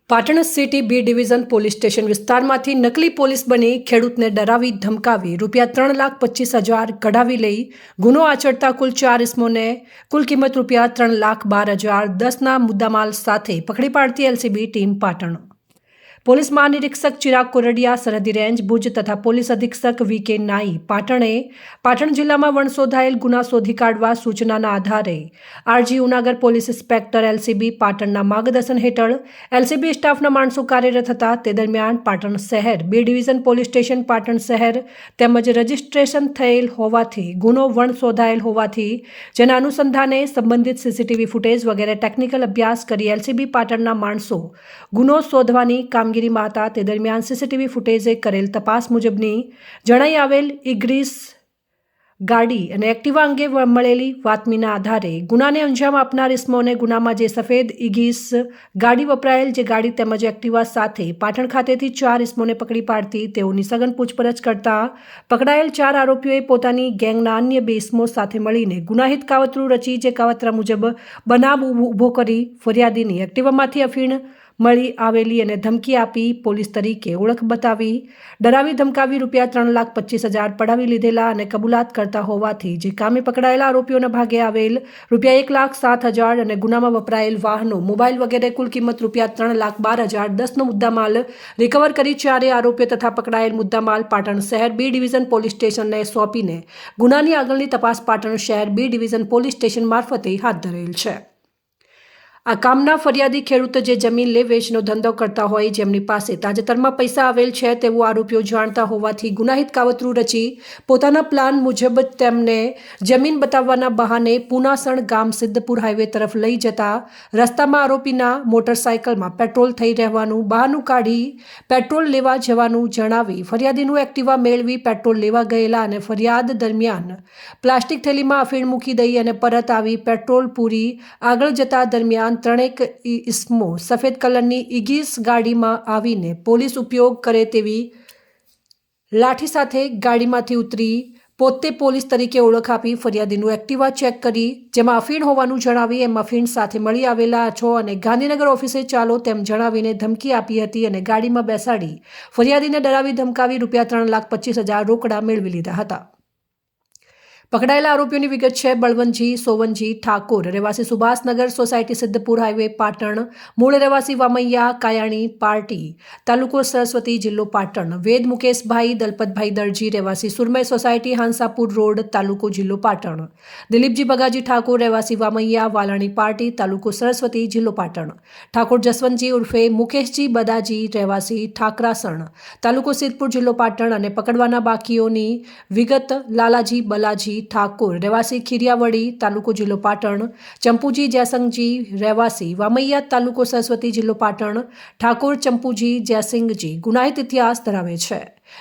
Patan city B division police station વિસ્તારમાંથી નકલી police બની ખેડૂતને ડરાવી ધમકાવી ₹3,25,000 કઢાવી લઈ ગુનો આચરતા કુલ 4 ઇસમોને કુલ કિંમત ₹3,12,010ના મુદ્દામાલ સાથે પકડી પાડતી એલસીબી ટીમ પાટણ પોલીસ મહાનિરીક્ષક ચિરાગ કોરડિયા સરહદી રેન્જ ભુજ તથા પોલીસ અધિક્ષક વી.કે. નાઈ પાટણે પાટણ જિલ્લામાં વણશોધાયેલ ગુના શોધી કાઢવા સૂચનાના આધારે R G Unagar police inspector LCB પાટણના માર્ગદર્શન હેઠળ એલસીબી સ્ટાફના માણસો કાર્યરત હતા. તે દરમિયાન પાટણ શહેર B division police station Patan શહેર તેમજ રજીસ્ટ્રેશન થયેલ હોવાથી ગુનો વણશોધાયેલ હોવાથી જેના અનુસંધાને સંબંધિત સીસીટીવી ફૂટેજ વગેરે ટેકનિકલ અભ્યાસ કરી એલસીબી પાટણના માણસો ગુનો શોધવાની કામગીરીમાં હતા. તે દરમિયાન સીસીટીવી ફૂટેજે કરેલ તપાસ મુજબની જણાઈ આવેલ ઇગ્રીસ ગાડી અને એક્ટિવા અંગે મળેલી બાતમીના આધારે ગુનાને અંજામ આપનાર ઇસમોને ગુનામાં જે સફેદ ઇગીસ ગાડી વપરાયેલ જે ગાડી તેમજ એક્ટિવા સાથે પાટણ ખાતેથી 4 ઇસમોને પકડી પાડતી તેઓની સઘન પૂછપરછ કરતા પકડાયેલ 4 આરોપીઓએ પોતાની ગેંગના અન્ય 2 ઇસમો સાથે મળીને ગુનાહિત કાવતરું રચી જે કાવતરા મુજબ બનાવ ઊભો કરી ફરિયાદીની એક્ટિવામાંથી અફીણ મળી આવેલી અને ધમકી આપી પોલીસ તરીકે ઓળખ બતાવી ડરાવી ધમકાવી ₹3,25,000 પડાવી લીધેલા અને કબૂલાત કરતા હોવાથી જે કામે પકડાયેલા આરોપીઓના ભાગે આવેલ ₹1,07,000 અને ગુનામાં વપરાયેલ વાહનો મોબાઈલ વગેરે કુલ કિંમત ₹3,12,010નો મુદ્દામાલ રિકવર કરી 4 આરોપીઓ તથા પકડાયેલ મુદ્દામાલ પાટણ શહેર બી ડિવિઝન પોલીસ સ્ટેશનને સોંપીને ગુનાની આગળની તપાસ પાટણ શહેર બી ડિવિઝન પોલીસ સ્ટેશન મારફતે હાથ ધરેલ છે. આ કામના ફરિયાદી ખેડૂત જે જમીન લે વેચનો ધંધો કરતા હોય જેમની પાસે તાજેતરમાં પૈસા આવેલ છે તેવું આરોપીઓ જાણતા હોવાથી ગુનાહિત કાવતરું રચી પોતાના પ્લાન મુજબ તેમને જમીન બતાવવાના બહાને પુનાસણ ગામ સિદ્ધપુર હાઈવે તરફ લઈ જતા રસ્તામાં આરોપીના મોટરસાયકલમાં પેટ્રોલ થઈ રહેવાનું બહાનું કાઢી પેટ્રોલ લેવા જવાનું જણાવી ફરિયાદીનું એક્ટિવા મેળવી પેટ્રોલ લેવા ગયેલા અને ફરિયાદ દરમિયાન પ્લાસ્ટિક થેલીમાં અફીણ મૂકી દઈ અને પરત આવી પેટ્રોલ પૂરી આગળ જતા દરમિયાન 3 ઇસમો સફેદ કલરની ઇગીસ ગાડીમાં આવીને પોલીસ ઉપયોગ કરે તેવી લાઠી સાથે ગાડીમાંથી ઉતરી પોતે પોલીસ તરીકે ઓળખ આપી ફરિયાદીનું એક્ટિવા ચેક કરી જેમાં અફીણ હોવાનું જણાવી એમ અફીણ સાથે મળી આવેલા છો અને ગાંધીનગર ઓફિસે ચાલો તેમ જણાવીને ધમકી આપી હતી અને ગાડીમાં બેસાડી ફરિયાદીને ડરાવી ધમકાવી ₹3,25,000 રોકડા મેળવી લીધા હતા. પકડાયેલા આરોપીઓની વિગત છે. બળવંતજી સોવનજી ઠાકોર રહેવાસી સુભાષનગર સોસાયટી સિદ્ધપુર હાઈવે પાટણ મૂળ રહેવાસી વામૈયા કાયાણી પાર્ટી તાલુકો સરસ્વતી જિલ્લો પાટણ વેદ મુકેશભાઈ દલપતભાઈ દરજી રહેવાસી સુરમય સોસાયટી હાંસાપુર રોડ તાલુકો જિલ્લો પાટણ દિલીપજી બગાજી ઠાકોર રહેવાસી વામૈયા વાલાણી પાર્ટી તાલુકો સરસ્વતી જિલ્લો પાટણ ઠાકોર જસવંતજી ઉર્ફે મુકેશજી બદાજી રહેવાસી ઠાકરાસણ તાલુકો સિદ્ધપુર જિલ્લો પાટણ અને પકડવાના બાકીઓની વિગત લાલાજી બલાજી ઠાકોર રહેવાસી ખીરિયાવડી તાલુકો જિલ્લો પાટણ ચંપુજી જયસંગજી રહેવાસી વામૈયા તાલુકો સરસ્વતી જિલ્લો પાટણ ઠાકોર ચંપુજી જયસિંગજી ગુનાહિત ઇતિહાસ ધરાવે છે.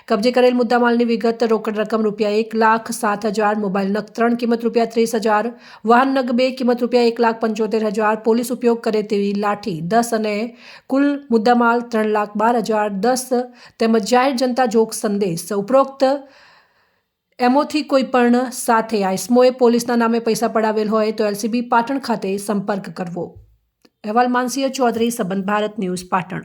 કબજે કરેલ મુદ્દામાલની વિગત રોકડ રકમ ₹1,07,000 મોબાઈલ નગ 3 કિંમત ₹30,000 વાહન નગ 2 કિંમત ₹1,75,000 પોલીસ ઉપયોગ કરે તેવી લાઠી 10 અને કુલ મુદ્દામાલ ₹3,12,010 તેમજ જાહેર જનતા જોક સંદેશ ઉપરોક્ત એમોથી કોઈ પણ સાથે આ ઇસમોએ પોલીસના નામે પૈસા પડાવેલ હોય તો એલસીબી પાટણ ખાતે સંપર્ક કરવો. અહેવાલ માનસિંહ ચૌધરી સંબંધ ભારત ન્યૂઝ પાટણ.